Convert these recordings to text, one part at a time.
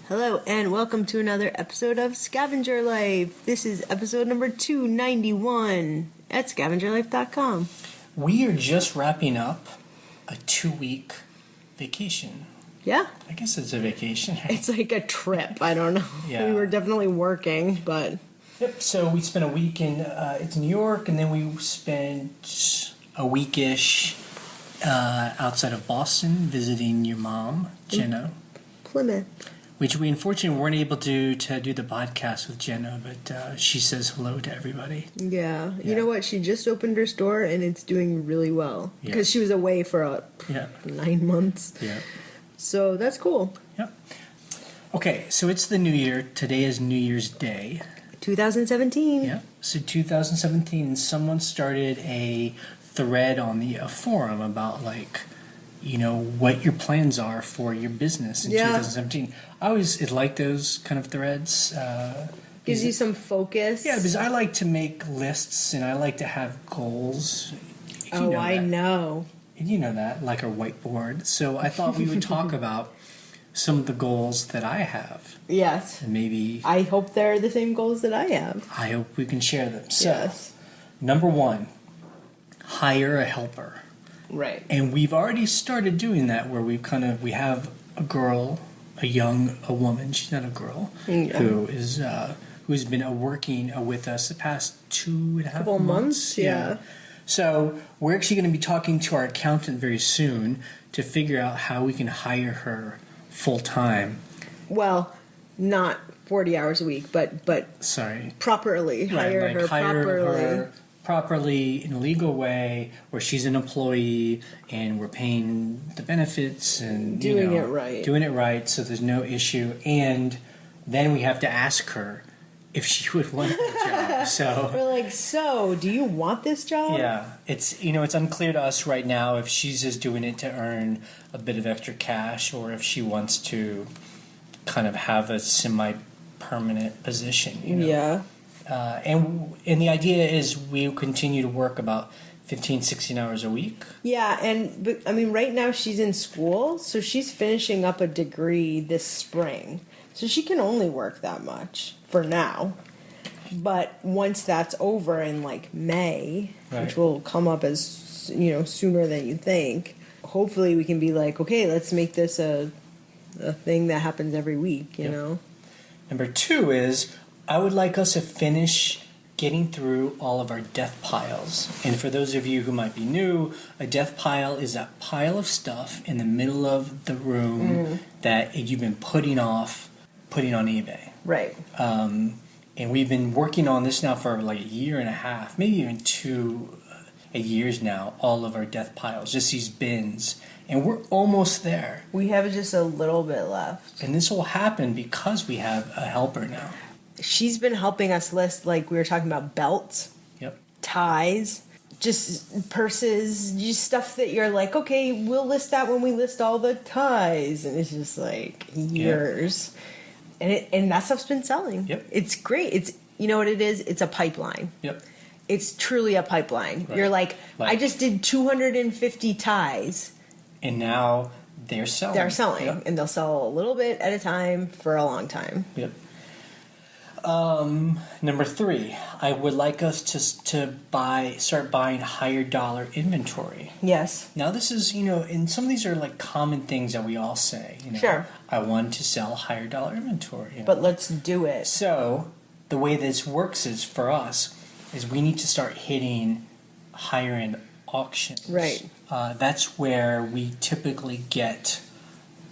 Hello and welcome to another episode of Scavenger Life. This is episode number 291 at scavengerlife.com. We are just wrapping up a 2-week vacation. Yeah. I guess it's a vacation, right? It's like a trip. I don't know. Yeah. We were definitely working, but... Yep, so we spent a week in it's New York, and then we spent a weekish outside of Boston visiting your mom, Jenna. Plymouth. Which we unfortunately weren't able to do the podcast with Jenna, but she says hello to everybody. Yeah. You know what? She just opened her store and it's doing really well. Yeah. Because she was away for 9 months. Yeah. So that's cool. Yep. Okay, so it's the new year. Today is New Year's Day. 2017. Yeah. So 2017, someone started a thread on the forum about what your plans are for your business in 2017. I always like those kind of threads. Gives you some focus. Yeah, because I like to make lists and I like to have goals. I know. And you know that, like our whiteboard. So I thought we would talk about some of the goals that I have. Yes. And maybe... I hope they're the same goals that I have. I hope we can share them. So, yes. Number 1, hire a helper. Right. And we've already started doing that where we have a girl, a woman, she's not a girl, who's been working with us the past 2.5 months. Yeah. So we're actually going to be talking to our accountant very soon to figure out how we can hire her full time. Well, not 40 hours a week, but sorry, properly hire her properly in a legal way where she's an employee and we're paying the benefits and doing it right so there's no issue. And then we have to ask her if she would want the job. So we're like, so do you want this job? Yeah, it's unclear to us right now if she's just doing it to earn a bit of extra cash or if she wants to kind of have a semi-permanent position. Yeah. And the idea is we'll continue to work about 15, 16 hours a week. Yeah, but right now she's in school, so she's finishing up a degree this spring. So she can only work that much for now. But once that's over in May, which will come up as sooner than you think, hopefully we can be like, okay, let's make this a thing that happens every week, you know. Number 2 is I would like us to finish getting through all of our death piles. And for those of you who might be new, a death pile is that pile of stuff in the middle of the room that you've been putting on eBay. Right. And we've been working on this now for a year and a half, maybe even 2 years now, all of our death piles, just these bins. And we're almost there. We have just a little bit left. And this will happen because we have a helper now. She's been helping us list, we were talking about belts, ties, just purses, just stuff that you're like, okay, we'll list that when we list all the ties. And it's just years. Yep. And that stuff's been selling. Yep. It's great. It's, you know what it is? It's a pipeline. Yep. It's truly a pipeline. Right. You're like, I just did 250 ties. And now they're selling. They're selling. Yep. And they'll sell a little bit at a time for a long time. Yep. Number 3, I would like us to start buying higher dollar inventory. Yes. Now this is, and some of these are common things that we all say. Sure. I want to sell higher dollar inventory. But let's do it. So the way this works is for us is we need to start hitting higher end auctions. Right. That's where we typically get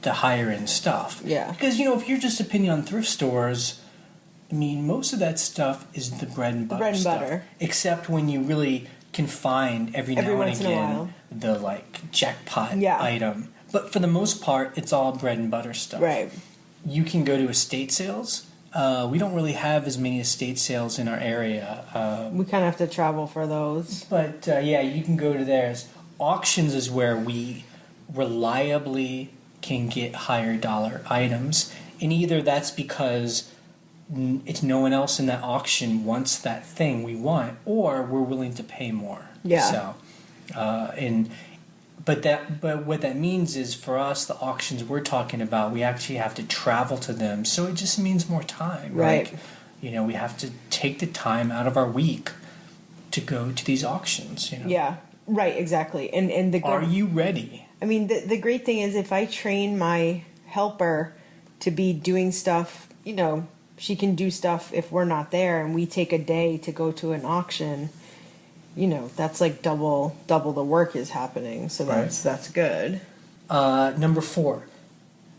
the higher end stuff. Yeah. Because if you're just depending on thrift stores, most of that stuff is the bread and butter stuff. Except when you really can find every now and again the jackpot item. But for the most part, it's all bread and butter stuff. Right. You can go to estate sales. We don't really have as many estate sales in our area. We kind of have to travel for those. But you can go to theirs. Auctions is where we reliably can get higher dollar items. And either that's because it's no one else in that auction wants that thing we want, or we're willing to pay more. Yeah. So, But what that means is for us, the auctions we're talking about, we actually have to travel to them. So it just means more time. Right. Like, we have to take the time out of our week to go to these auctions. Yeah. Right. Exactly. And Are you ready? I mean, the great thing is if I train my helper to be doing stuff, she can do stuff if we're not there, and we take a day to go to an auction. That's like double the work is happening. So that's good. Number 4,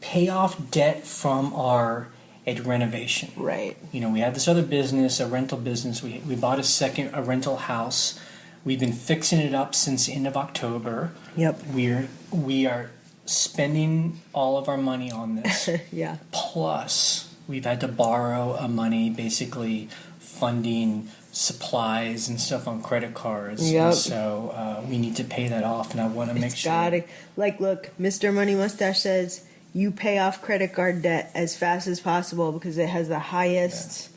pay off debt from our renovation. Right. We had this other business, a rental business. We bought a rental house. We've been fixing it up since the end of October. Yep. We are spending all of our money on this. Yeah. Plus, we've had to borrow money, basically funding supplies and stuff on credit cards. Yep. And so we need to pay that off, and I want to make sure. Look, Mr. Money Mustache says you pay off credit card debt as fast as possible because it has the highest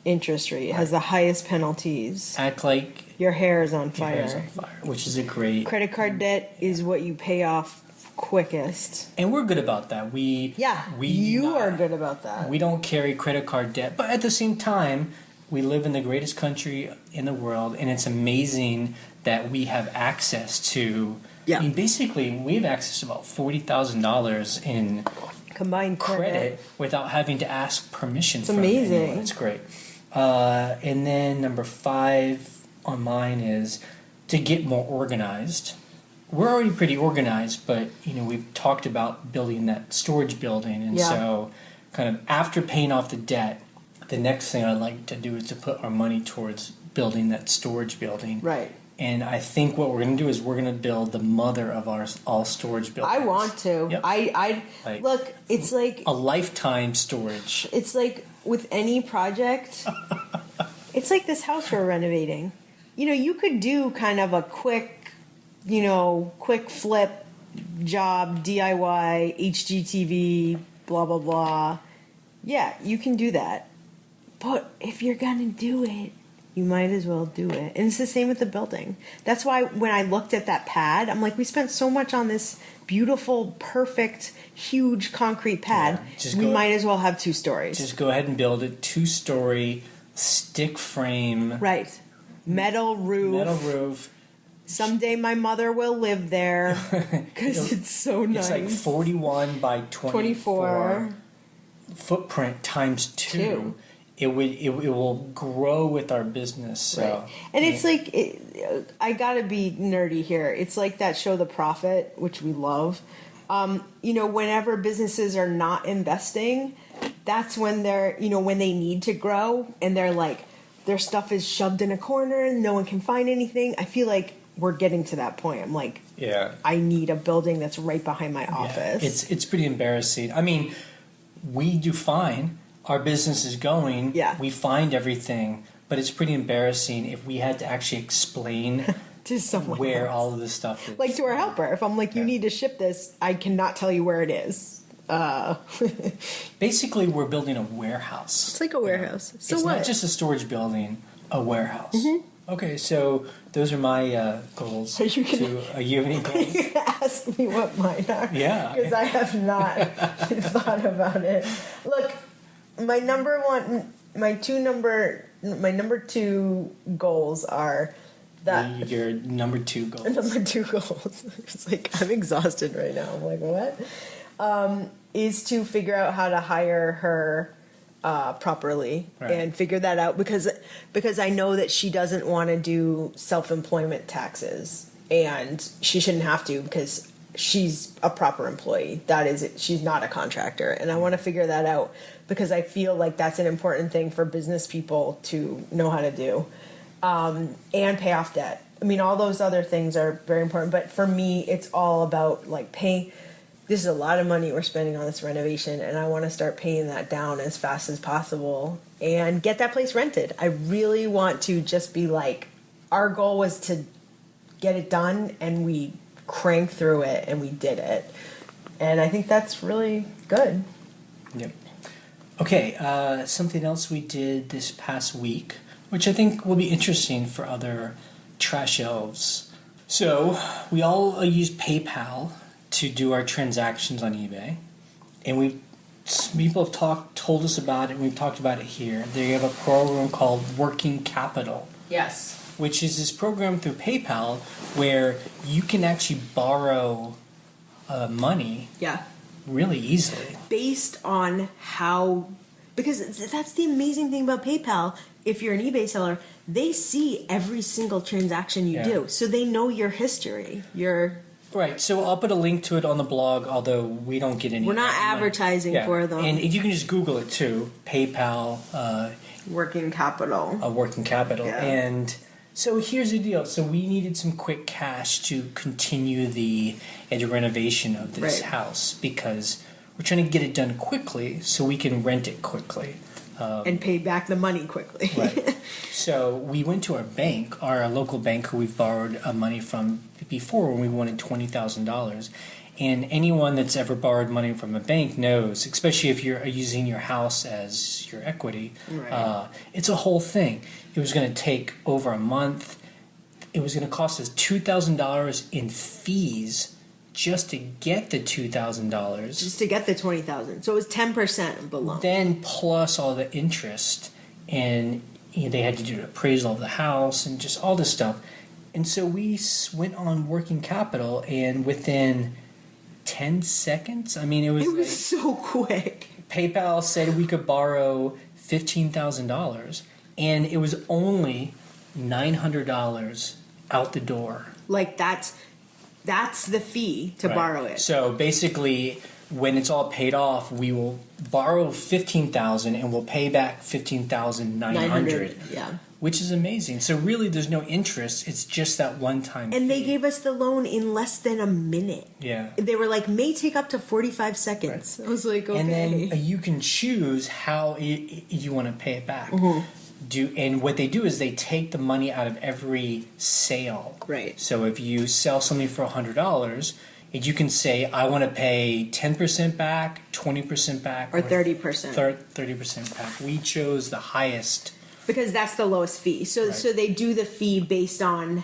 interest rate. It has the highest penalties. Act like your hair is on fire. Your hair is on fire, which is a great... Credit card debt is what you pay off quickest. And we're good about that. You are good about that. We don't carry credit card debt. But at the same time, we live in the greatest country in the world, and it's amazing that we have access to... Yeah. I mean, basically, we have access to about $40,000 in combined credit without having to ask permission from amazing. anyone. It's great. And then number 5 on mine is to get more organized. We're already pretty organized, but we've talked about building that storage building, and so kind of after paying off the debt, the next thing I'd like to do is to put our money towards building that storage building. Right. And I think what we're going to do is we're going to build the mother of our all storage buildings. I want to. Yep. Look, it's like a lifetime storage. It's like with any project, it's like this house we're renovating. You could do kind of a quick flip job, DIY, HGTV, blah, blah, blah. Yeah, you can do that. But if you're going to do it, you might as well do it. And it's the same with the building. That's why when I looked at that pad, I'm like, we spent so much on this beautiful, perfect, huge concrete pad. Yeah, we might as well have 2 stories. Just go ahead and build it. 2-story, stick frame. Right. Metal roof. Someday my mother will live there because it's so nice. It's like 41 by 24. Footprint times 2. It will grow with our business. So. Right. And it's like, I gotta be nerdy here. It's like that show, The Profit, which we love. Whenever businesses are not investing, that's when they're, when they need to grow and they're like, their stuff is shoved in a corner and no one can find anything. I feel like we're getting to that point. I'm like, I need a building that's right behind my office. It's pretty embarrassing. I mean, we do fine. Our business is going. Yeah. We find everything, but it's pretty embarrassing if we had to actually explain to someone where else. all of this stuff is. Like to our helper. If I'm like, you need to ship this, I cannot tell you where it is. Basically, we're building a warehouse. It's like a warehouse. So it's what? not just a storage building, a warehouse. Mm-hmm. Okay, so those are my goals. Are you have any goals? You can ask me what mine are. Yeah. Because I have not thought about it. Look, my number 2 goals are that your number 2 goals. Number 2 goals. It's like I'm exhausted right now. I'm like, what? Is to figure out how to hire her properly and figure that out because I know that she doesn't want to do self-employment taxes and she shouldn't have to because she's a proper employee. That is it. She's not a contractor. And I want to figure that out because I feel like that's an important thing for business people to know how to do. And pay off debt. I mean, all those other things are very important. But for me, it's all about like paying. This is a lot of money we're spending on this renovation. And I want to start paying that down as fast as possible and get that place rented. I really want to just be like, our goal was to get it done and we cranked through it and we did it. And I think that's really good. Yep. Okay, something else we did this past week, which I think will be interesting for other trash elves So we all use PayPal to do our transactions on eBay, and people have told us about it. And we've talked about it here. They have a program called Working Capital. Yes. Which is this program through PayPal where you can actually borrow money. Yeah. Really easily. Based on how, because that's the amazing thing about PayPal. If you're an eBay seller, they see every single transaction you do, so they know your history. Right. So I'll put a link to it on the blog, although we don't get any. We're not advertising for them. And you can just Google it too. PayPal. Working Capital. Working Capital. Yeah. And so here's the deal. So we needed some quick cash to continue the renovation of this house because we're trying to get it done quickly so we can rent it quickly. And pay back the money quickly. Right. So we went to our bank, our local bank who we've borrowed money from before when we wanted $20,000. And anyone that's ever borrowed money from a bank knows, especially if you're using your house as your equity, it's a whole thing. It was going to take over a month. It was going to cost us $2,000 in fees just to get the $2,000. Just to get the $20,000. So it was 10% of the loan. Then plus all the interest, and they had to do an appraisal of the house and just all this stuff. And so we went on Working Capital, and within 10 seconds, I mean, it was so quick. PayPal said we could borrow $15,000, and it was only $900 out the door. Like that's the fee to borrow it. So basically, when it's all paid off, we will borrow $15,000 and we'll pay back $15,900. Yeah. Which is amazing. So really, there's no interest. It's just that one-time fee. And they gave us the loan in less than a minute. Yeah. They were like, may take up to 45 seconds. Right. I was like, okay. And then you can choose how you want to pay it back. And what they do is they take the money out of every sale. Right. So if you sell something for $100, you can say, I want to pay 10% back, 20% back. Or 30%. 30% back. We chose the highest. Because that's the lowest fee. So they do the fee based on,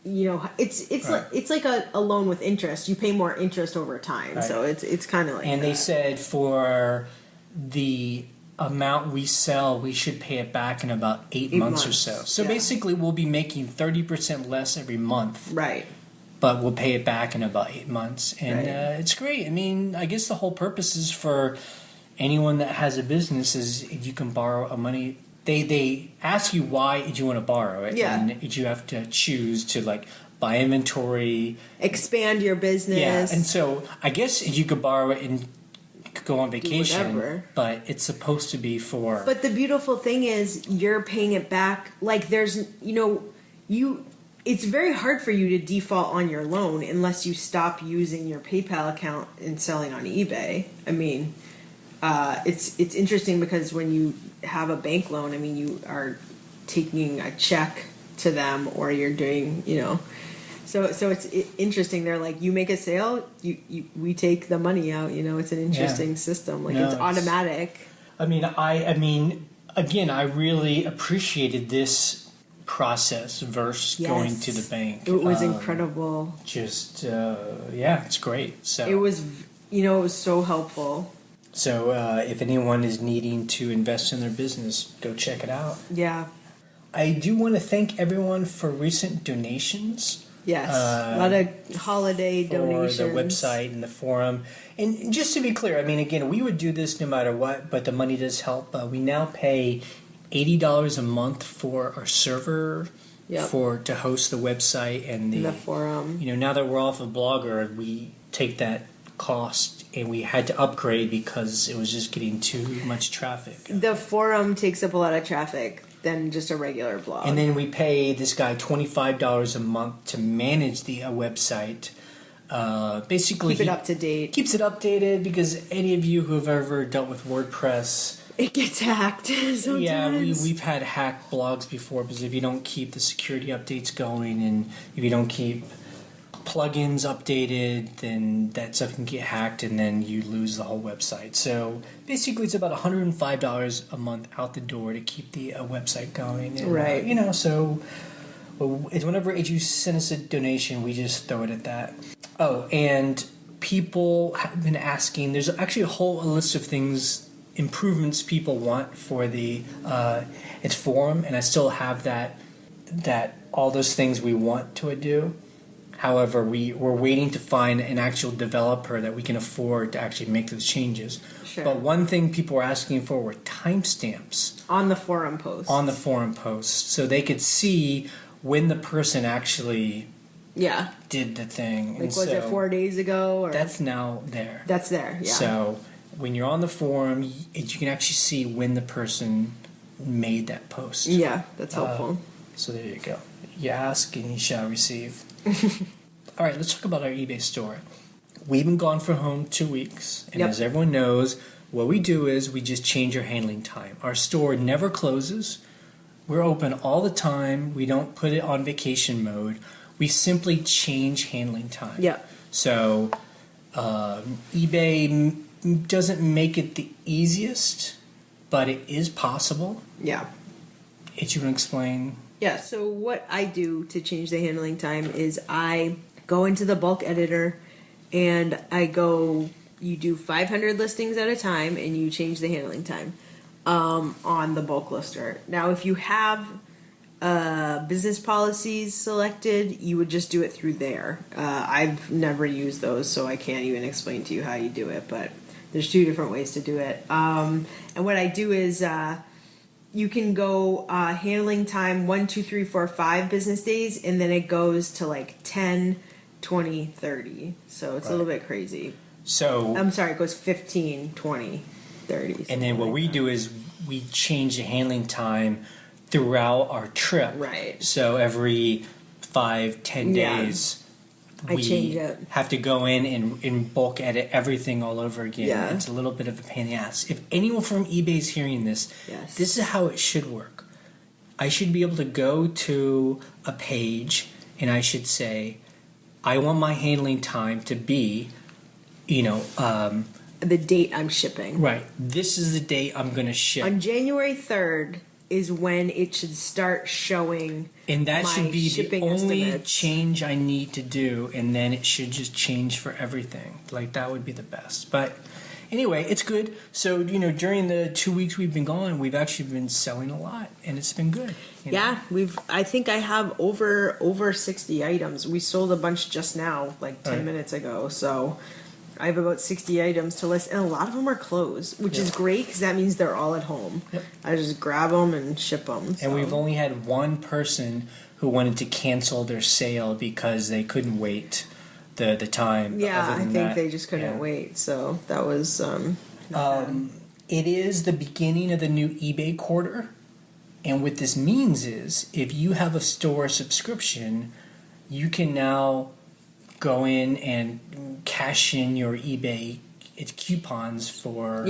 it's like a loan with interest. You pay more interest over time. Right. So it's kind of like And they said for the amount we sell, we should pay it back in about 8 months or so. So basically, we'll be making 30% less every month. Right. But we'll pay it back in about 8 months. And it's great. I mean, I guess the whole purpose is for anyone that has a business is you can borrow a money. They ask you why you want to borrow it. Yeah. And you have to choose to buy inventory. Expand your business. Yeah. And so I guess you could borrow it and go on vacation. Whatever. But it's supposed to be for. But the beautiful thing is you're paying it back. Like there's, it's very hard for you to default on your loan unless you stop using your PayPal account and selling on eBay. I mean, it's interesting because when you have a bank loan, I mean, you are taking a check to them or you're doing, so it's interesting. They're like, you make a sale, we take the money out. It's an interesting system. It's automatic. I mean, again, I really appreciated this process versus going to the bank. It was incredible. It's great. So it was, it was so helpful. So if anyone is needing to invest in their business, go check it out. Yeah. I do want to thank everyone for recent donations. Yes, a lot of holiday donations. For the website and the forum. And just to be clear, I mean, again, we would do this no matter what, but the money does help. We now pay $80 a month for our server to host the website and the forum. Now that we're off of Blogger, we take that cost and we had to upgrade because it was just getting too much traffic. The forum takes up a lot of traffic than just a regular blog. And then we pay this guy $25 a month to manage the website. Basically, keep it up to date. Keeps it updated because any of you who have ever dealt with WordPress, it gets hacked sometimes. Yeah, we've had hacked blogs before because if you don't keep the security updates going and if you don't keep plugins updated, then that stuff can get hacked and then you lose the whole website. So basically it's about $105 a month out the door to keep the website going. And, right. So whenever you send us a donation, we just throw it at that. Oh, and people have been asking. There's actually a whole list of things, improvements people want for the its forum, and I still have that all those things we want to do. However, we're waiting to find an actual developer that we can afford to actually make those changes. Sure. But one thing people were asking for were timestamps on the forum posts. On the forum posts, so they could see when the person actually did the thing. Like, was it 4 days ago? Or? That's now there. That's there, yeah. So when you're on the forum, you can actually see when the person made that post. Yeah, that's helpful. So there you go. You ask and you shall receive. All right, let's talk about our eBay store. We've been gone from home 2 weeks, and as everyone knows, what we do is we just change our handling time. Our store never closes. We're open all the time. We don't put it on vacation mode. We simply change handling time. Yeah. So eBay doesn't make it the easiest, but it is possible. Yeah. If you want to explain. Yeah, so what I do to change the handling time is I go into the bulk editor and you do 500 listings at a time and you change the handling time on the bulk lister. Now, if you have business policies selected, you would just do it through there. I've never used those, so I can't even explain to you how you do it, but there's 2 different ways to do it. And what I do is you can go handling time 1, 2, 3, 4, 5 business days, and then it goes to like 10, 20, 30. So it's a little bit crazy. So I'm sorry, it goes 15, 20, 30. And then what we do is we change the handling time throughout our trip. Right. So every 5-10 days, I change it. Have to go in and bulk edit everything all over again. Yeah. It's a little bit of a pain in the ass. If anyone from eBay is hearing this, this is how it should work. I should be able to go to a page and I should say, I want my handling time to be, the date I'm shipping. Right. This is the date I'm going to ship. On January 3rd is when it should start showing. And that should be the only estimates. change I need to do, and then it should just change for everything. Like, that would be the best. But anyway, it's good. So, during the 2 weeks we've been gone, we've actually been selling a lot, and it's been good. Yeah, I think I have over 60 items. We sold a bunch just now, like 10 minutes ago. So I have about 60 items to list, and a lot of them are closed, which is great because that means they're all at home. Yep. I just grab them and ship them. So. And we've only had one person who wanted to cancel their sale because they couldn't wait the time. Yeah, I think they just couldn't wait. So that was it is the beginning of the new eBay quarter. And what this means is if you have a store subscription, you can now go in and cash in your eBay coupons for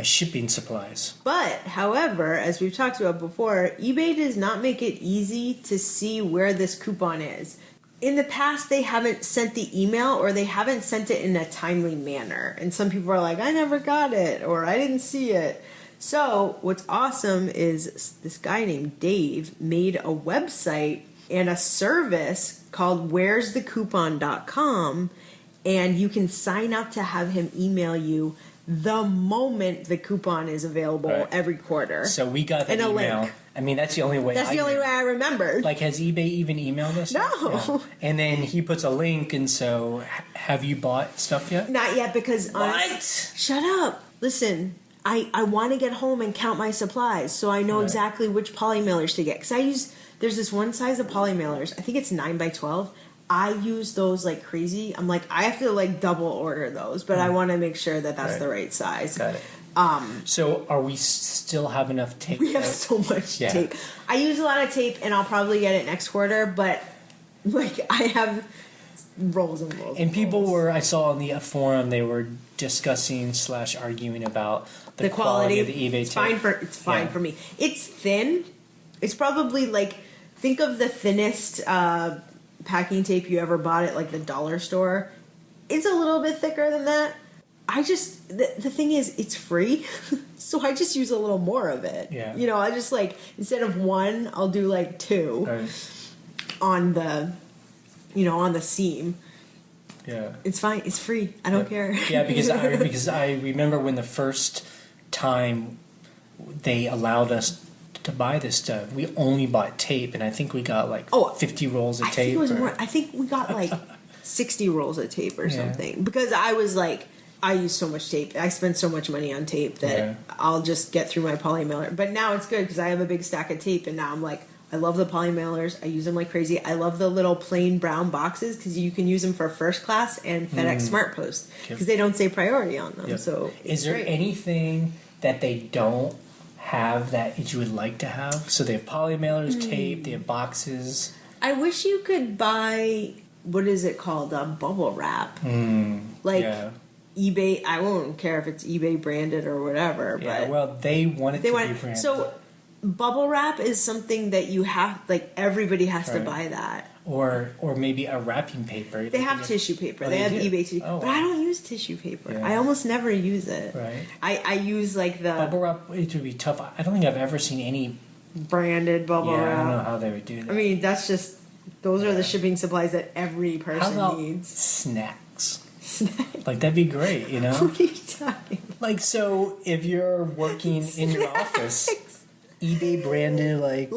shipping supplies. But, however, as we've talked about before, eBay does not make it easy to see where this coupon is. In the past, they haven't sent the email or they haven't sent it in a timely manner. And some people are like, I never got it or I didn't see it. So what's awesome is this guy named Dave made a website and a service called where'sthecoupon.com, and you can sign up to have him email you the moment the coupon is available every quarter. So we got that email. Link. I mean, that's the only way. That's the only way I remembered. Like, has eBay even emailed us? No. Yeah. And then he puts a link, and so have you bought stuff yet? Not yet, because shut up. Listen. I want to get home and count my supplies so I know exactly which poly mailers to get. Because there's this one size of poly mailers. I think it's 9x12. I use those like crazy. I'm like, I have to like double order those, but I want to make sure that that's the right size. Got it. So are we still have enough tape? We have so much tape. I use a lot of tape, and I'll probably get it next quarter, but like I have rolls and rolls. And people I saw on the forum, they were discussing / arguing about the quality of the eBay tape. It's fine for me. It's thin. It's probably like, think of the thinnest packing tape you ever bought at like the dollar store. It's a little bit thicker than that. The thing is, it's free, so I just use a little more of it. Yeah. I just like, instead of one, I'll do like 2. on the, on the seam. Yeah. It's fine. It's free. I don't care. Yeah, because I remember when the first time they allowed us to buy this stuff, we only bought tape, and I think we got like 50 rolls of tape. Think it was more. I think we got like 60 rolls of tape or something, because I was like, I use so much tape. I spend so much money on tape that I'll just get through my poly mailer. But now it's good because I have a big stack of tape, and now I'm like, I love the poly mailers. I use them like crazy. I love the little plain brown boxes because you can use them for first class and FedEx Smart Post because they don't say priority on them. Yep. So is there anything that they don't have that you would like to have? So they have poly mailers, tape, they have boxes. I wish you could buy, what is it called? Bubble wrap. eBay. I won't care if it's eBay branded or whatever. Yeah, but well, they want it to be branded. So bubble wrap is something that you have, like everybody has to buy that. Or maybe a wrapping paper. They have tissue paper. They have eBay tissue. But I don't use tissue paper. Yeah. I almost never use it. Right. I use like the bubble wrap. It would be tough. I don't think I've ever seen any branded bubble wrap. I don't know how they would do that. I mean, that's just, those are the shipping supplies that every person how about needs. Snacks. Like, that'd be great, you know? What are you talking about? Like, so if you're working in your office, eBay branded like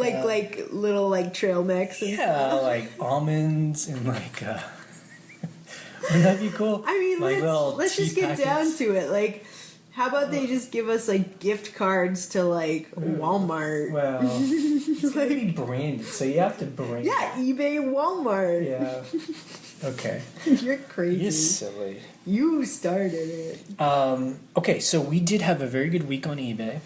little like trail mix and stuff. Like almonds and like wouldn't that be cool? I mean, like let's just get down to it. Like, how about they just give us like gift cards to like Walmart? Well, it's gotta be branded, so you have to brand. Yeah, eBay, Walmart. Yeah. Okay. You're crazy. You're silly. You started it. Okay, so we did have a very good week on eBay.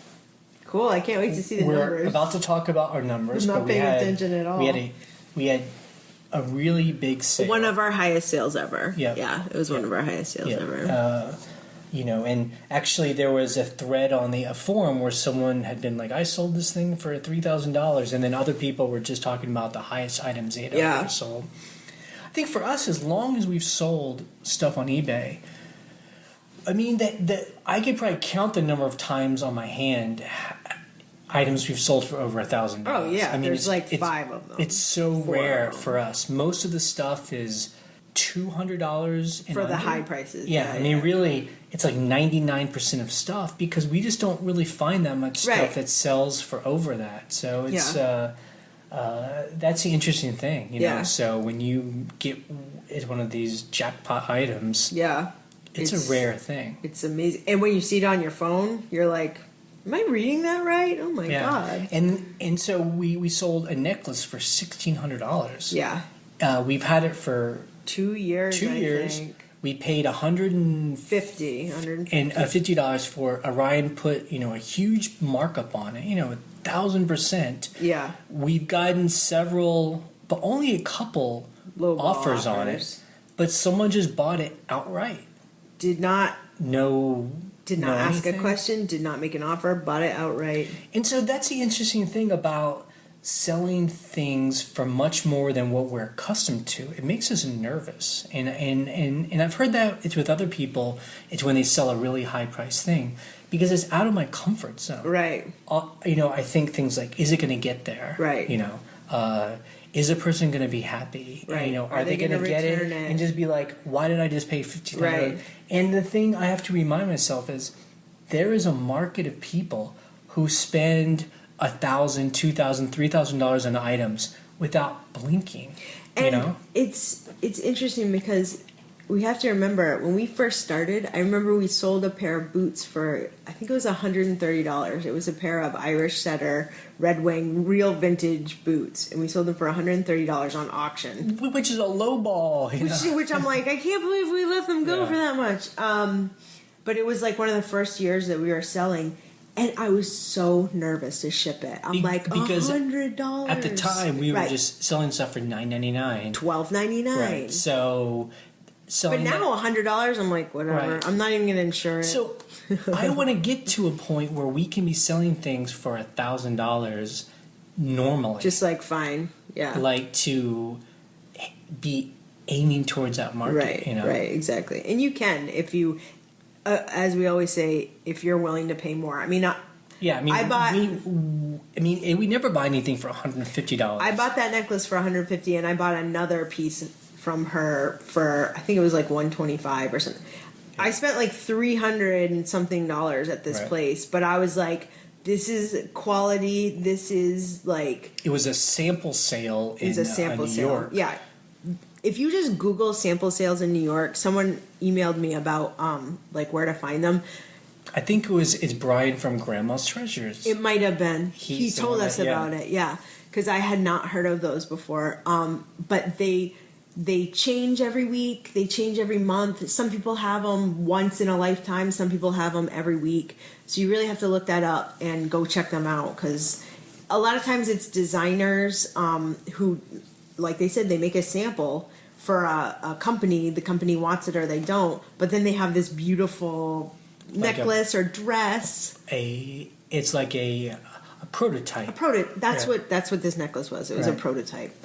Cool. I can't wait to see the numbers. We're about to talk about our numbers. I'm not paying attention at all. We had a really big sale. One of our highest sales ever. Yep. Yeah, it was one of our highest sales ever. And actually there was a thread on a forum where someone had been like, I sold this thing for $3,000, and then other people were just talking about the highest items they'd ever sold. I think for us, as long as we've sold stuff on eBay, I mean, that I could probably count the number of times on my hand items we've sold for over $1,000. Oh yeah, I mean, there's like 5 of them. It's so rare for us. Most of the stuff is $200 for the high prices. Yeah, I mean, really, it's like 99% of stuff because we just don't really find that much stuff that sells for over that. So it's that's the interesting thing, you know. So when you get one of these jackpot items, it's a rare thing. It's amazing, and when you see it on your phone, you're like, am I reading that right? Oh my god! And so we sold a necklace for $1,600. Yeah, we've had it for 2 years. 2 years. I think. We paid $150 for Orion. Put a huge markup on it. 1,000%. Yeah. We've gotten several, but only a couple offers on it. But someone just bought it outright. Did not ask anything. A question. Did not make an offer. Bought it outright. And so that's the interesting thing about selling things for much more than what we're accustomed to. It makes us nervous, and I've heard that it's with other people. It's when they sell a really high price thing because it's out of my comfort zone. Right. I think things like, is it going to get there? Right. Is a person going to be happy? Right. Are they going to get it and just be like, why did I just pay $1,500? Right. And the thing I have to remind myself is there is a market of people who spend $1,000, $2,000, $3,000 on items without blinking. And it's interesting because we have to remember when we first started. I remember we sold a pair of boots for, I think it was $130. It was a pair of Irish Setter Red Wing real vintage boots, and we sold them for $130 on auction, which is a low ball. Which I'm like, I can't believe we let them go for that much. But it was like one of the first years that we were selling. And I was so nervous to ship it. I'm like, $100. At the time, we were just selling stuff for $9.99. $12.99. Right. So but now $100, I'm like, whatever. Right. I'm not even going to insure it. So I want to get to a point where we can be selling things for $1,000 normally. Just like fine. Yeah. Like to be aiming towards that market. Right. Right. Exactly. And you can if you... as we always say, if you're willing to pay more. I mean, I mean, we never buy anything for $150. I bought that necklace for $150, and I bought another piece from her for, I think it was like $125 or something. Yeah. I spent like $300 and something at this place, but I was like, this is quality. This is like... It was a sample sale in New York. Yeah. If you just Google sample sales in New York, someone emailed me about like where to find them. I think it's Brian from Grandma's Treasures. It might have been. He told us about it, yeah. Because I had not heard of those before. But they change every week. They change every month. Some people have them once in a lifetime. Some people have them every week. So you really have to look that up and go check them out. Because a lot of times it's designers who, like they said, they make a sample for a company. The company wants it or they don't. But then they have this beautiful... necklace or dress. It's like a prototype. That's what this necklace was. It was a prototype.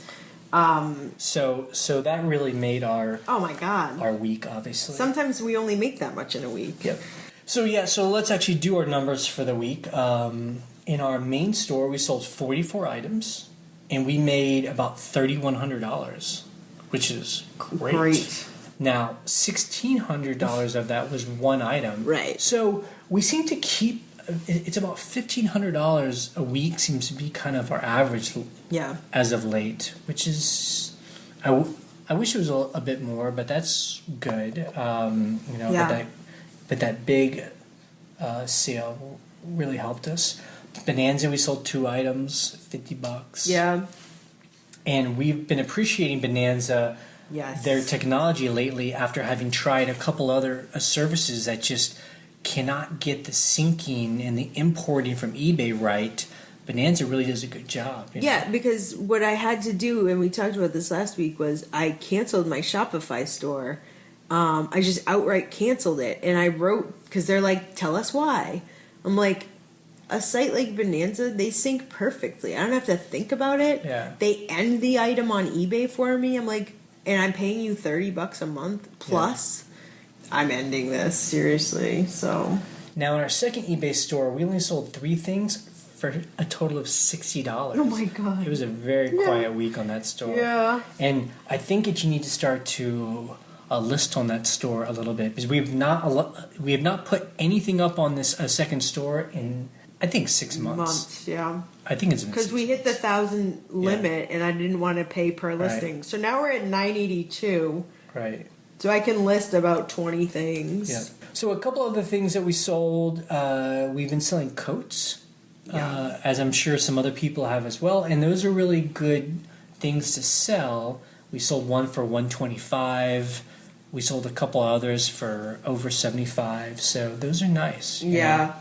So that really made our our week, obviously. Sometimes we only make that much in a week. Yep. So let's actually do our numbers for the week. In our main store, we sold 44 items, and we made about $3,100, which is great. Now, $1,600 of that was one item. Right. So we seem to keep, it's about $1,500 a week seems to be kind of our average as of late, which is, I wish it was a bit more, but that's good. But that big sale really helped us. Bonanza, we sold 2 items, $50. Yeah. And we've been appreciating Bonanza... Yes. Their technology lately, after having tried a couple other services that just cannot get the syncing and the importing from eBay right, Bonanza really does a good job. Yeah, because what I had to do, and we talked about this last week, was I canceled my Shopify store. I just outright canceled it, and I wrote, because they're like, tell us why. I'm like, a site like Bonanza, they sync perfectly. I don't have to think about it. Yeah. They end the item on eBay for me. I'm like... And I'm paying you $30 a month plus. Yeah. I'm ending this, seriously. So now in our second eBay store, we only sold 3 things for a total of $60. Oh my god! It was a very quiet week on that store. Yeah. And I think that you need to start to list on that store a little bit because we have not put anything up on this second store in I think 6 months. Yeah. I think it's because we hit the 1,000 limit, and I didn't want to pay per listing. Right. So now we're at 982. Right. So I can list about 20 things. Yeah. So a couple other things that we sold. We've been selling coats, as I'm sure some other people have as well, and those are really good things to sell. We sold one for $125. We sold a couple others for over $75. So those are nice. Yeah.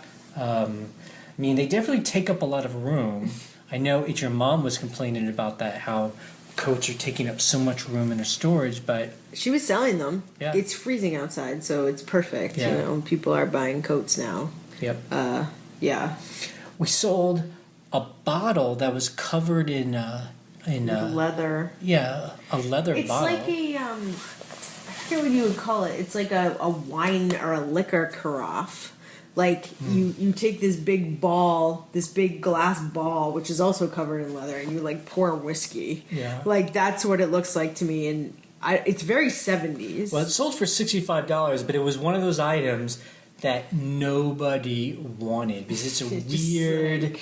I mean, they definitely take up a lot of room. I know your mom was complaining about that, how coats are taking up so much room in her storage, but... She was selling them. Yeah. It's freezing outside, so it's perfect. Yeah. You know, people are buying coats now. Yep. Yeah. We sold a bottle that was covered in leather. Yeah, a leather bottle. It's like a, I forget what you would call it. It's like a wine or a liquor carafe. Like, you take this big glass ball, which is also covered in leather, and you, like, pour whiskey. Yeah. Like, that's what it looks like to me, and it's very 70s. Well, it sold for $65, but it was one of those items that nobody wanted, because it's weird...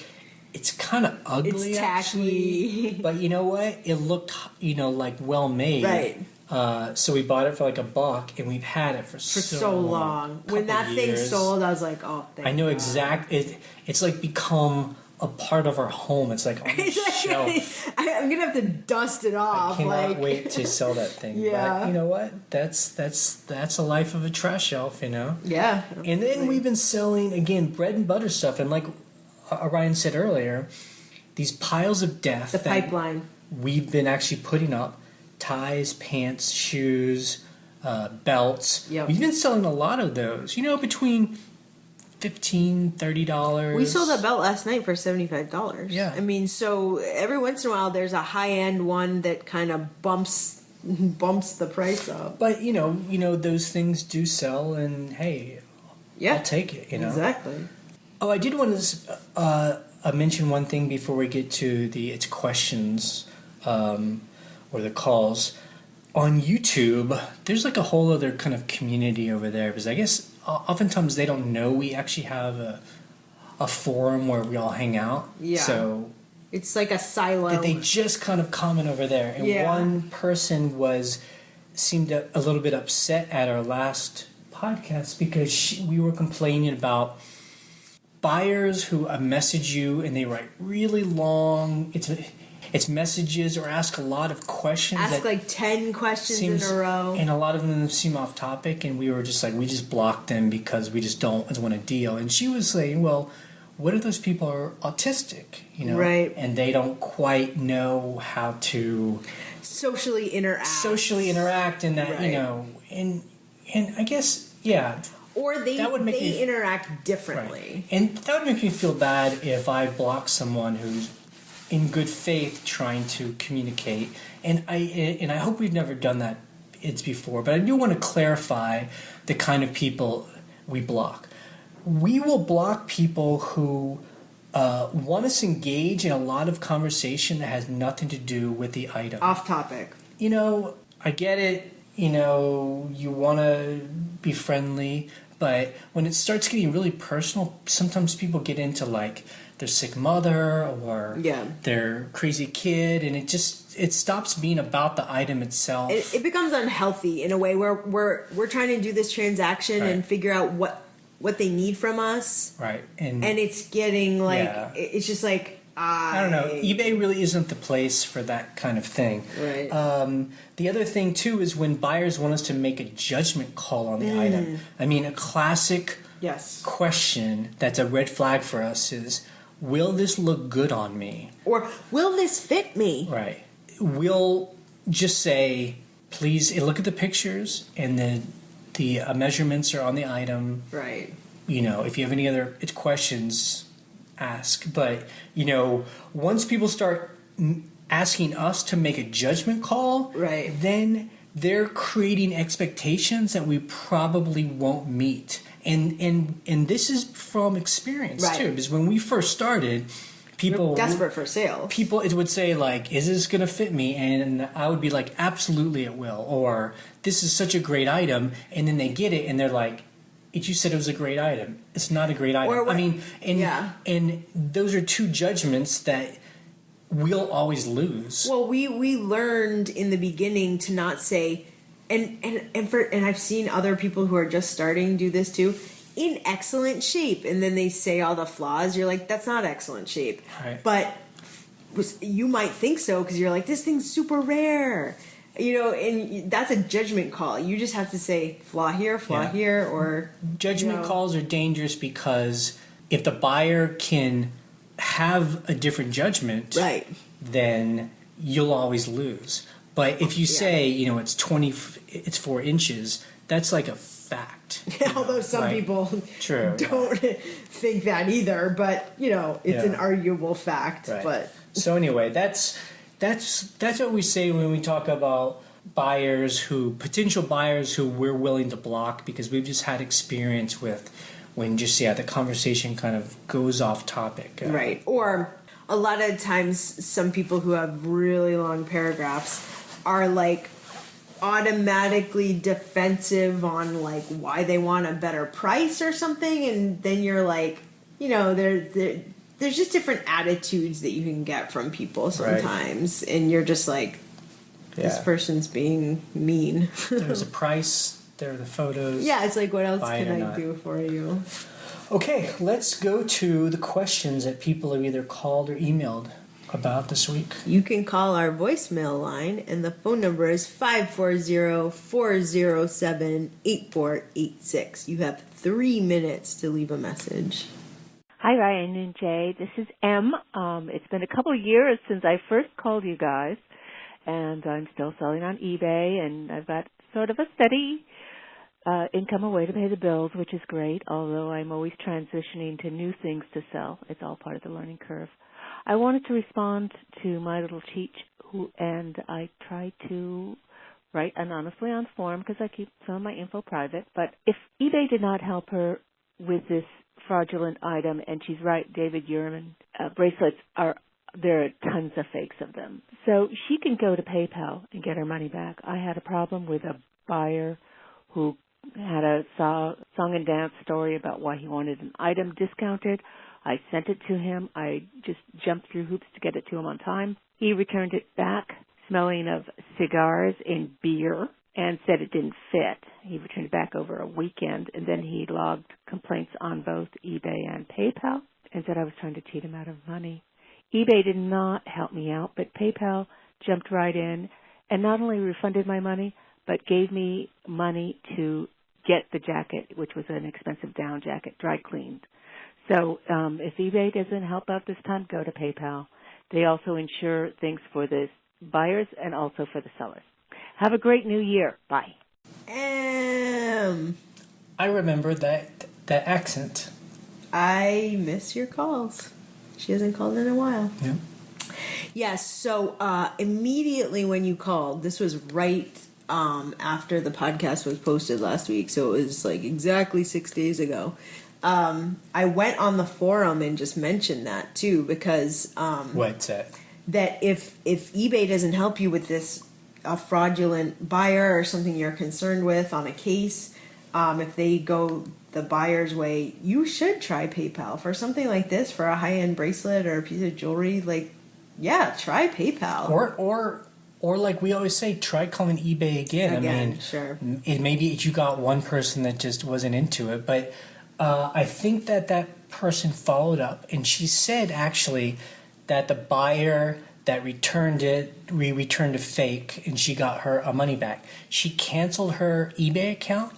It's kind of ugly, it's tacky. Actually. But you know what? It looked, like, well-made. Right. So we bought it for like $1, and we've had it for so long. When that thing sold, I was like, "Oh, thank I know God. exactly. It's like become a part of our home. It's like on the shelf. I'm gonna have to dust it off. I cannot wait to sell that thing. Yeah. But you know what? That's a life of a trash shelf. Yeah. Absolutely. And then we've been selling again bread and butter stuff, and like Ryan said earlier, these piles of death. The pipeline. We've been actually putting up. Ties, pants, shoes, belts. Yep. We've been selling a lot of those. Between $15, $30. We sold a belt last night for $75. Yeah. I mean, so every once in a while there's a high-end one that kind of bumps the price up. But, those things do sell, and hey, I'll take it, Exactly. Oh, I did want to mention one thing before we get to its questions or the calls. On YouTube, there's like a whole other kind of community over there because I guess oftentimes they don't know we actually have a forum where we all hang out. Yeah. So it's like a silo. that they just kind of comment over there. And one person seemed a little bit upset at our last podcast because we were complaining about buyers who message you and they write really long it's messages or ask a lot of questions. Ask like 10 questions in a row. And a lot of them seem off topic, and we were just like, we just blocked them because we just don't want to deal. And she was saying, well, what if those people are autistic, Right. And they don't quite know how to socially interact and that, right. And I guess, yeah. Or they interact differently. Right. And that would make me feel bad if I block someone who's in good faith trying to communicate. And I hope we've never done that before, but I do want to clarify the kind of people we block. We will block people who want us to engage in a lot of conversation that has nothing to do with the item. Off topic. I get it. You want to be friendly, but when it starts getting really personal, sometimes people get into like their sick mother or their crazy kid, and it stops being about the item itself. It becomes unhealthy in a way where we're trying to do this transaction right. and figure out what they need from us. Right. And it's getting like it's just like I don't know. eBay really isn't the place for that kind of thing. Right. The other thing too is when buyers want us to make a judgment call on the item. I mean, a classic question that's a red flag for us is, will this look good on me? Or will this fit me? Right. We'll just say, please look at the pictures and then the measurements are on the item. Right. If you have any other questions, ask. But, once people start asking us to make a judgment call, right, then they're creating expectations that we probably won't meet. And this is from experience, too. Because when we first started, people were desperate for sales. People would say, like, is this going to fit me? And I would be like, absolutely it will. Or, this is such a great item. And then they get it and they're like, you said it was a great item. It's not a great item. And those are two judgments that we'll always lose. Well, we learned in the beginning to not say, and I've seen other people who are just starting do this too, in excellent shape, and then they say all the flaws. You're like, that's not excellent shape. Right. But you might think so because you're like, this thing's super rare. And that's a judgment call. You just have to say flaw here, or judgment calls are dangerous because if the buyer can have a different judgment, right, then you'll always lose. But if you say, it's 4 inches, that's like a fact. Although some people don't think that either, but it's an arguable fact. Right. But so anyway, that's what we say when we talk about potential buyers who we're willing to block because we've just had experience with when the conversation kind of goes off topic. Right. Or a lot of times some people who have really long paragraphs are like automatically defensive on like why they want a better price or something, and then you're like, there's just different attitudes that you can get from people sometimes, and you're just like, this person's being mean. There's a price, there are the photos. Yeah, it's like, what else can I do for you? Okay, let's go to the questions that people have either called or emailed about this week. You can call our voicemail line, and the phone number is 540-407-8486. You have 3 minutes to leave a message. Hi, Ryan and Jay. This is M. It's been a couple of years since I first called you guys, and I'm still selling on eBay, and I've got sort of a steady income away to pay the bills, which is great, although I'm always transitioning to new things to sell. It's all part of the learning curve. I wanted to respond to my little cheat, and I tried to write anonymously on forum because I keep some of my info private, but if eBay did not help her with this fraudulent item, and she's right, David Yurman. Bracelets there are tons of fakes of them. So she can go to PayPal and get her money back. I had a problem with a buyer who had a song and dance story about why he wanted an item discounted. I sent it to him. I just jumped through hoops to get it to him on time. He returned it back, smelling of cigars and beer, and said it didn't fit. He returned it back over a weekend, and then he logged complaints on both eBay and PayPal and said I was trying to cheat him out of money. eBay did not help me out, but PayPal jumped right in and not only refunded my money, but gave me money to get the jacket, which was an expensive down jacket, dry cleaned. So if eBay doesn't help out this time, go to PayPal. They also insure things for the buyers and also for the sellers. Have a great new year. Bye. I remember that accent. I miss your calls. She hasn't called in a while. Yeah. Yes, so immediately when you called, this was right after the podcast was posted last week, so it was like exactly 6 days ago. I went on the forum and just mentioned that too, because What's that? That if eBay doesn't help you with this a fraudulent buyer or something you're concerned with on a case, if they go the buyer's way, you should try PayPal for something like this, for a high-end bracelet or a piece of jewelry. Like, yeah, try PayPal. Or like we always say, try calling eBay again. I mean, sure. Maybe you got one person that just wasn't into it, but I think that person followed up, and she said actually that the buyer that returned a fake, and she got her money back. She canceled her eBay account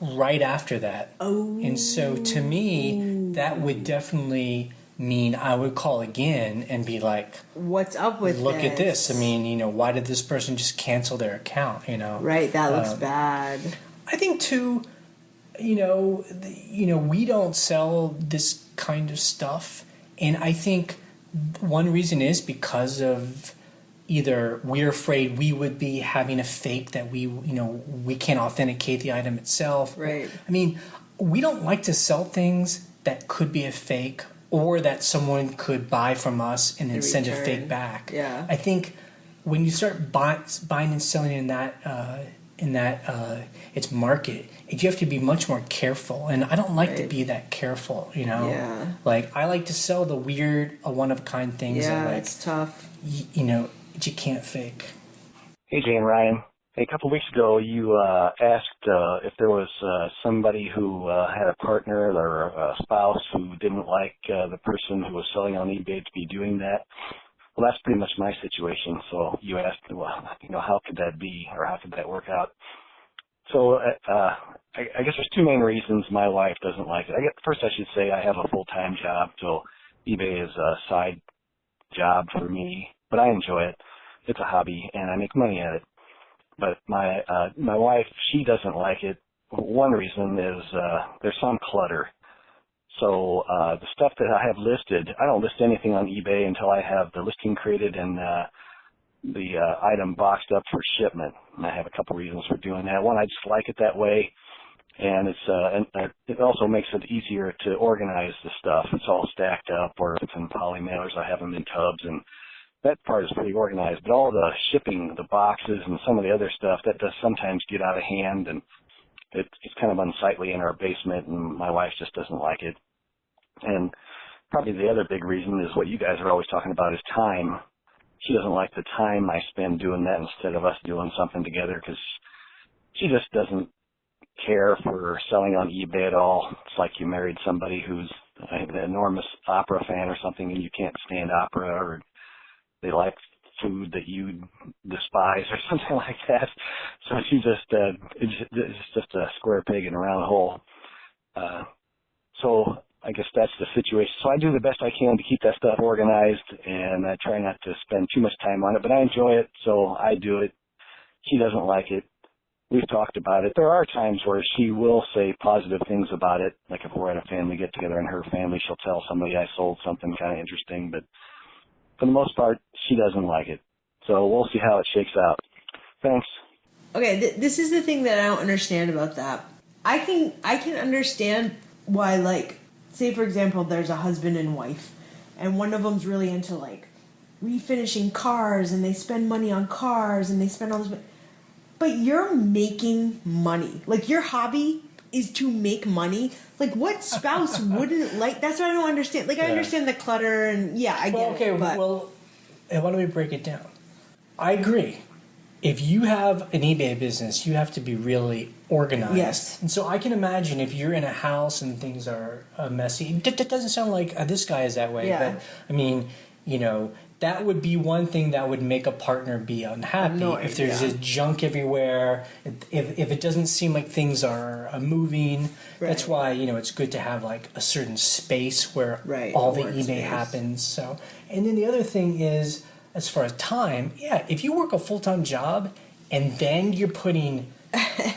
right after that. Oh. And so to me, that would definitely mean I would call again and be like, what's up with look at this. I mean, why did this person just cancel their account, Right, that looks bad. I think too, we don't sell this kind of stuff, and I think one reason is because of either we're afraid we would be having a fake that we can't authenticate the item itself. Right. I mean, we don't like to sell things that could be a fake or that someone could buy from us and then send a fake back. Yeah. I think when you start buying and selling in that its market, you have to be much more careful, and I don't like to be that careful. Yeah. Like I like to sell the weird, one of a kind things. Yeah, that, it's tough. You can't fake. Hey, Jay and Ryan. Hey, a couple of weeks ago, you asked if there was somebody who had a partner or a spouse who didn't like the person who was selling on eBay to be doing that. Well, that's pretty much my situation. So you asked, how could that be, or how could that work out? So I guess there's two main reasons my wife doesn't like it. First, I should say I have a full-time job, so eBay is a side job for me, but I enjoy it. It's a hobby, and I make money at it. But my wife, she doesn't like it. One reason is there's some clutter. So the stuff that I have listed, I don't list anything on eBay until I have the listing created and the item boxed up for shipment. And I have a couple reasons for doing that. One, I just like it that way, and it also makes it easier to organize the stuff. It's all stacked up, or if it's in poly mailers, I have them in tubs, and that part is pretty organized. But all the shipping, the boxes, and some of the other stuff, that does sometimes get out of hand, and it's kind of unsightly in our basement, and my wife just doesn't like it. And probably the other big reason is what you guys are always talking about, is time. She doesn't like the time I spend doing that instead of us doing something together, because she just doesn't care for selling on eBay at all. It's like you married somebody who's an enormous opera fan or something, and you can't stand opera, or they like food that you despise or something like that. So she it's just a square peg in a round hole. So I guess that's the situation. So I do the best I can to keep that stuff organized, and I try not to spend too much time on it, but I enjoy it, so I do it. She doesn't like it. We've talked about it. There are times where she will say positive things about it, like if we're at a family get-together in her family, she'll tell somebody I sold something kind of interesting, but for the most part, she doesn't like it. So we'll see how it shakes out. Thanks. Okay, this is the thing that I don't understand about that. I can understand why, like, say for example, there's a husband and wife, and one of them's really into like refinishing cars, and they spend money on cars, and they spend all this money. But you're making money. Like, your hobby is to make money. Like, what spouse wouldn't like? That's what I don't understand. Like, I understand the clutter, and I get it. Okay, well, why don't we break it down? I agree. If you have an eBay business, you have to be really organized. Yes. And so I can imagine if you're in a house and things are messy. That doesn't sound like this guy is that way. Yeah. But, I mean, that would be one thing that would make a partner be unhappy. Annoyed, if there's just junk everywhere, if it doesn't seem like things are moving. Right. That's why, it's good to have like a certain space where Right, all the work eBay space. happens. So, and then the other thing is, as far as time, if you work a full-time job and then you're putting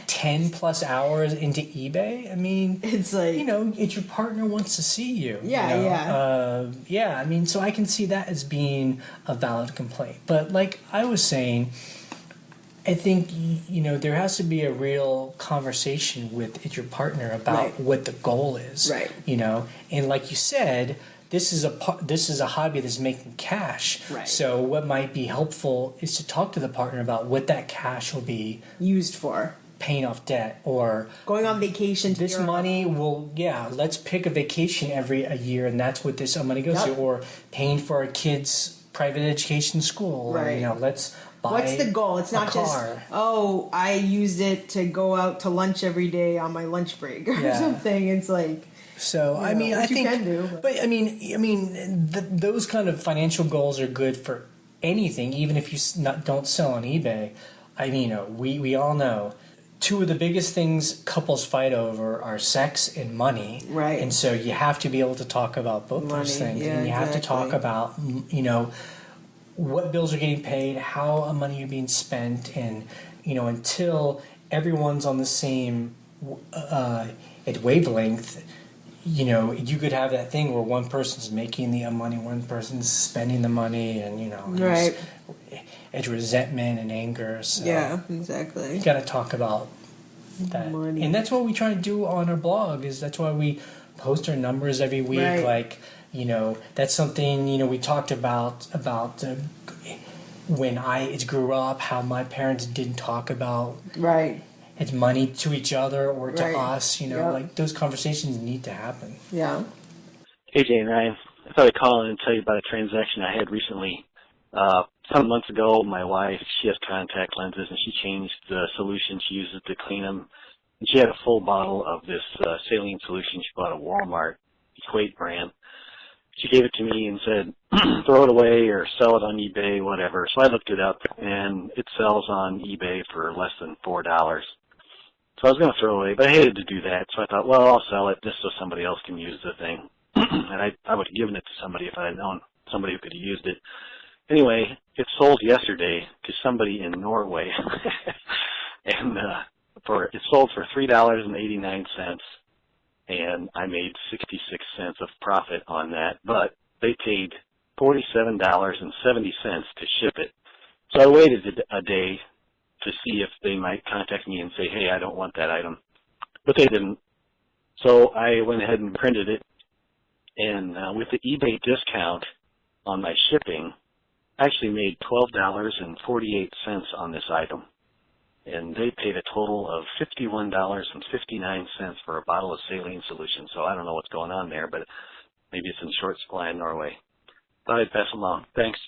10 plus hours into eBay, I mean, It's like, it's your partner wants to see you. Yeah. I mean, so I can see that as being a valid complaint. But like I was saying, I think, there has to be a real conversation with your partner about what the goal is. Right. And like you said, this is a hobby that's making cash. Right. So what might be helpful is to talk to the partner about what that cash will be used for paying off debt, or going on vacation. This money will, let's pick a vacation a year, and that's what this money goes to, or paying for our kids' private education school. Right. Or, let's buy. What's the goal? It's not just, I used it to go out to lunch every day on my lunch break or something. It's like. So I mean, I think, can do, but I mean, those kind of financial goals are good for anything, even if you don't sell on eBay. I mean, we all know two of the biggest things couples fight over are sex and money, right? And so you have to be able to talk about both those things, and you have to talk about what bills are getting paid, how money are being spent, and until everyone's on the same wavelength. You could have that thing where one person's making the money, one person's spending the money, and right. It's resentment and anger. So exactly. You got to talk about that, money. And that's what we try to do on our blog. That's why we post our numbers every week. Right. Like that's something we talked about when I grew up, how my parents didn't talk about it's money to each other or to us, like those conversations need to happen. Yeah. Hey, Jay and Ryan. I thought I'd call in and tell you about a transaction I had recently. Some months ago, my wife, she has contact lenses, and she changed the solution she uses to clean them. And she had a full bottle of this saline solution she bought at Walmart, Equate brand. She gave it to me and said, throw it away or sell it on eBay, whatever. So I looked it up, and it sells on eBay for less than $4. So I was going to throw it away, but I hated to do that. So I thought, well, I'll sell it just so somebody else can use the thing. And I would have given it to somebody if I had known somebody who could have used it. Anyway, it sold yesterday to somebody in Norway. And it sold for $3.89. And I made 66 cents of profit on that. But they paid $47.70 to ship it. So I waited a day to see if they might contact me and say, hey, I don't want that item. But they didn't. So I went ahead and printed it. And with the eBay discount on my shipping, I actually made $12.48 on this item. And they paid a total of $51.59 for a bottle of saline solution. So I don't know what's going on there, but maybe it's in short supply in Norway. Thought I'd pass along. Thanks.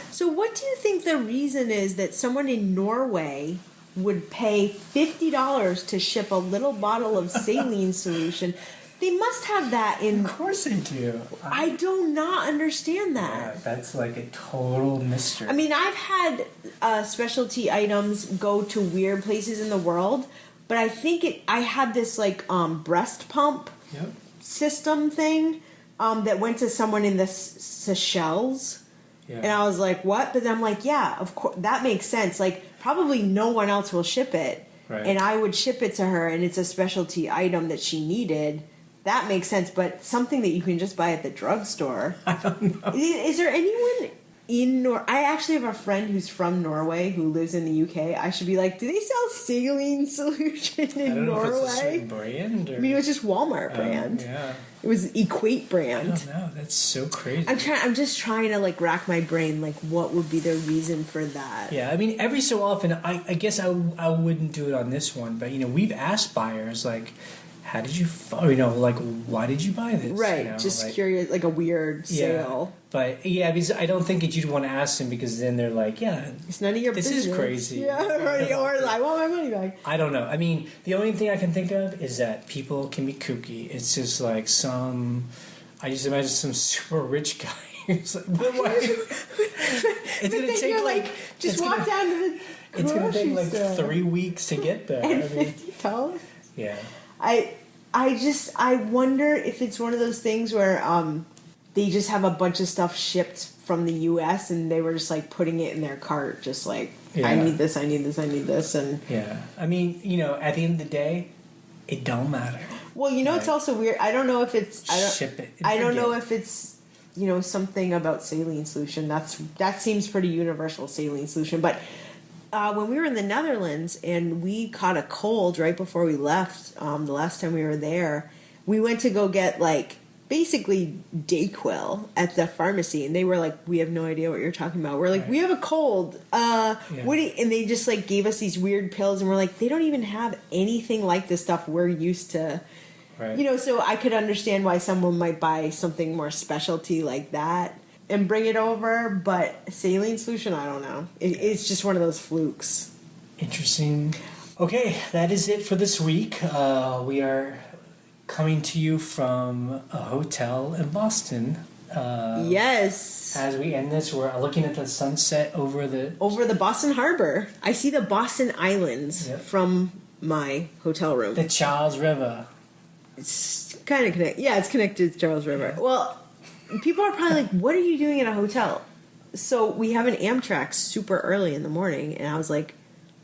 So what do you think the reason is that someone in Norway would pay $50 to ship a little bottle of saline solution? They must have that in... Of course they do. I do not understand that. Yeah, that's like a total mystery. I mean, I've had specialty items go to weird places in the world, but I think I had this like breast pump system thing that went to someone in the Seychelles. Yeah. And I was like, what? But then I'm like, yeah, of course, that makes sense. Like, probably no one else will ship it. Right. And I would ship it to her, and it's a specialty item that she needed. That makes sense. But something that you can just buy at the drugstore. I don't know. Is there anyone I actually have a friend who's from Norway who lives in the UK. I should be like, do they sell saline solution in I don't know Norway? if it's a certain brand. Or... I mean, it was just Walmart brand. Yeah. It was Equate brand. I don't know. That's so crazy. I'm just trying to like rack my brain. Like, what would be the reason for that? Yeah, I mean, every so often, I guess I wouldn't do it on this one, but we've asked buyers like, how did you, like, why did you buy this? Right, just like, curious, like a weird sale. But because I don't think that you'd want to ask them because then they're like, yeah, it's none of your business. This is crazy. Yeah, or I want my money back. I don't know. I mean, the only thing I can think of is that people can be kooky. It's just like I just imagine some super rich guy. It's like, but why? It's going to take like just walk down to the grocery It's going to take like store. 3 weeks to get there. And $50. Yeah. I wonder if it's one of those things where they just have a bunch of stuff shipped from the U.S. and they were just like putting it in their cart, just like, I need this, I need this, I need this, and yeah. I mean, at the end of the day, it don't matter. Well, it's also weird. I don't know if it's ship it. I don't know if it's something about saline solution. That seems pretty universal, saline solution, but. When we were in the Netherlands and we caught a cold right before we left, the last time we were there, we went to go get like basically Dayquil at the pharmacy, and they were like, "We have no idea what you're talking about." We're like, right. "We have a cold." And they just like gave us these weird pills, and we're like, "They don't even have anything like the stuff we're used to." Right. So I could understand why someone might buy something more specialty like that and bring it over, but saline solution, I don't know. It's just one of those flukes. Interesting. Okay, that is it for this week. We are coming to you from a hotel in Boston. Yes. As we end this, we're looking at the sunset over the Boston Harbor. I see the Boston Islands from my hotel room. The Charles River. It's kind of connected. Yeah, it's connected to the Charles River. Yeah. Well, people are probably like, what are you doing in a hotel? So we have an Amtrak super early in the morning, and I was like,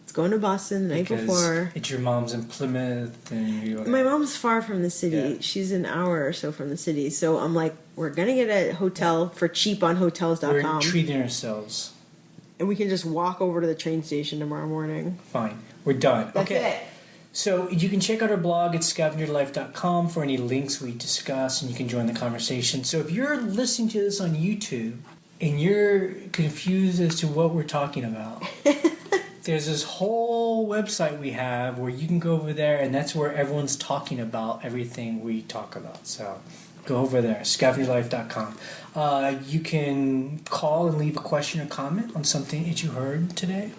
let's go into Boston the night before. It's your mom's in Plymouth. And my mom's far from the city. Yeah. She's an hour or so from the city. So I'm like, we're going to get a hotel for cheap on hotels.com. We're treating ourselves. And we can just walk over to the train station tomorrow morning. Fine. We're done. That's it. So you can check out our blog at scavengerlife.com for any links we discuss, and you can join the conversation. So if you're listening to this on YouTube and you're confused as to what we're talking about, there's this whole website we have where you can go over there, and that's where everyone's talking about everything we talk about. So go over there, scavengerlife.com. You can call and leave a question or comment on something that you heard today.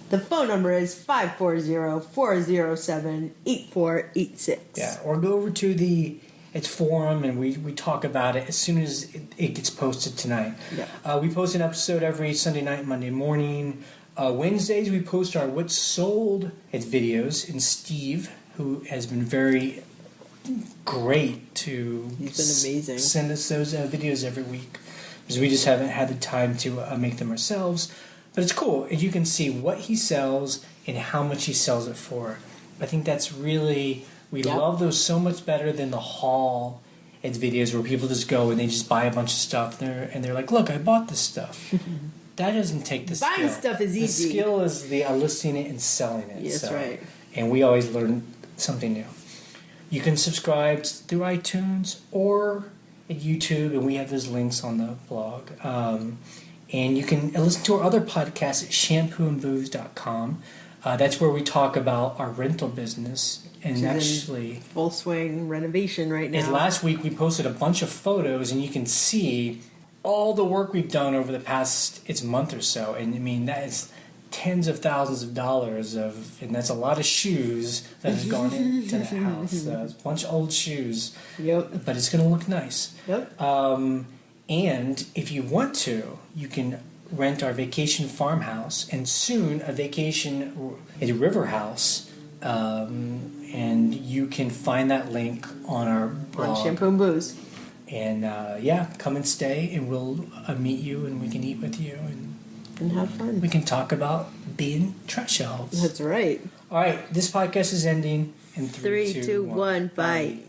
The phone number is 540-407-8486. Yeah, or go over to its forum, and we talk about it as soon as it gets posted tonight. Yeah. We post an episode every Sunday night, Monday morning. Wednesdays we post our What's Sold videos, and Steve, who has been very great to He's been amazing. Send us those videos every week, because we just haven't had the time to make them ourselves. But it's cool. You can see what he sells and how much he sells it for. I think that's really... We love those so much better than the haul videos where people just go and they just buy a bunch of stuff and they're like, look, I bought this stuff. That doesn't take the skill. Buying stuff is easy. The skill is the listing it and selling it. Yes, right. And we always learn something new. You can subscribe through iTunes or at YouTube, and we have those links on the blog. And you can listen to our other podcast at shampooandbooze.com. That's where we talk about our rental business. And actually, full swing renovation right now. Last week we posted a bunch of photos, and you can see all the work we've done over the past month or so. And I mean, that is tens of thousands of dollars and that's a lot of shoes that has gone into the house. It's a bunch of old shoes. Yep. But it's going to look nice. Yep. And if you want to, you can rent our vacation farmhouse and soon a river house. And you can find that link on our blog. On Shampoo and Booze. And come and stay, and we'll meet you, and we can eat with you, and have fun. We can talk about being trash elves. That's right. All right, this podcast is ending in 3, 2, 1. Bye.